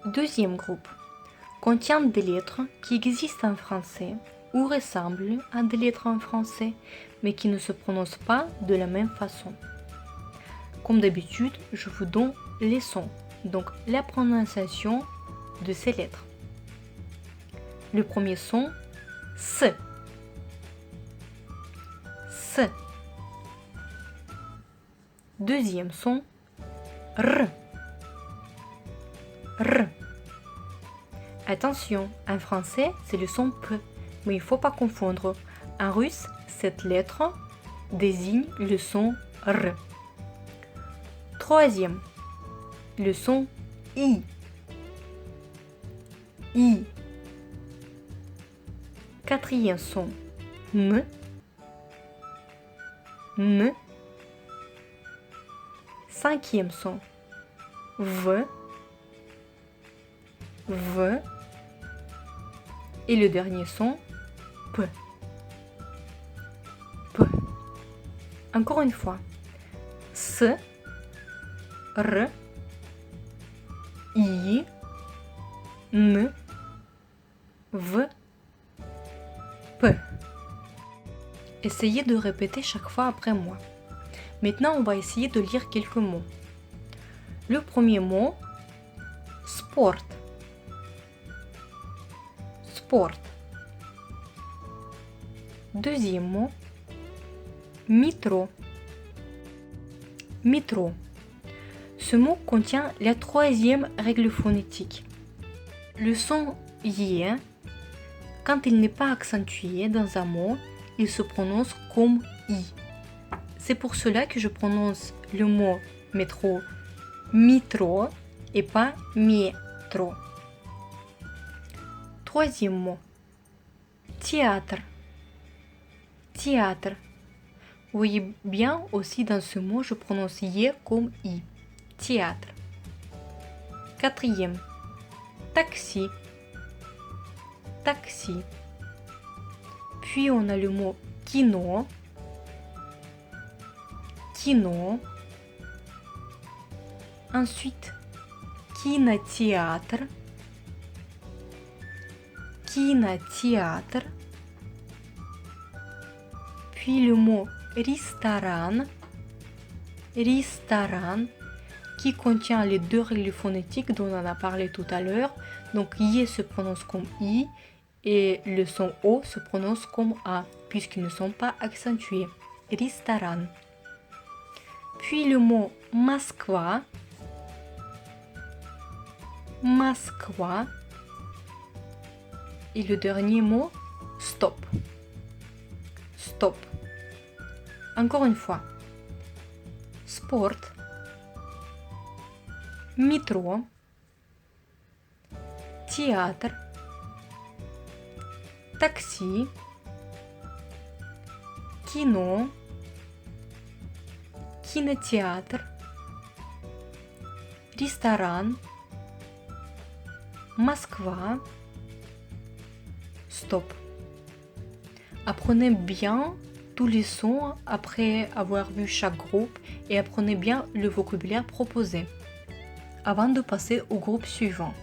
Deuxième groupe contient des lettres qui existent en français ou ressemblent à des lettres en français, mais qui ne se prononcent pas de la même façon. Comme d'habitude, je vous donne les sons, donc la prononciation de ces lettres. Le premier son, S. S. Deuxième son, R. R. Attention, en français, c'est le son P, mais il ne faut pas confondre. En russe, cette lettre désigne le son R. Troisième, le son I. I. Quatrième son, M. M. Cinquième son, V. V. Et le dernier son, P. P. Encore une fois. S. R. I. M. V. P. Essayez de répéter chaque fois après moi. Maintenant, on va essayer de lire quelques mots. Le premier mot, sport. Sport. Deuxième mot, métro. Métro. Ce mot contient la troisième règle phonétique. Le son Y, quand il n'est pas accentué dans un mot, il se prononce comme I. C'est pour cela que je prononce le mot métro, métro et pas métro. Troisième mot, théâtre. Théâtre. Vous voyez bien aussi dans ce mot, je prononce Y comme I. Théâtre. Quatrième, taxi. Taxi. Puis on a le mot kino. Kino. Ensuite, кинотеатр. Кинотеатр. Puis le mot ресторан. Ресторан, qui contient les deux règles phonétiques dont on a parlé tout à l'heure. Donc, Y se prononce comme I et le son O se prononce comme A, puisqu'ils ne sont pas accentués. Ресторан. Puis le mot Moskva. Moskva. Et le dernier mot, stop. Stop. Encore une fois. Sport. Métro. Théâtre. Taxi. Kino. Кинотеатр. Ресторан. Moskva. Stop. Apprenez bien tous les sons après avoir vu chaque groupe et apprenez bien le vocabulaire proposé avant de passer au groupe suivant.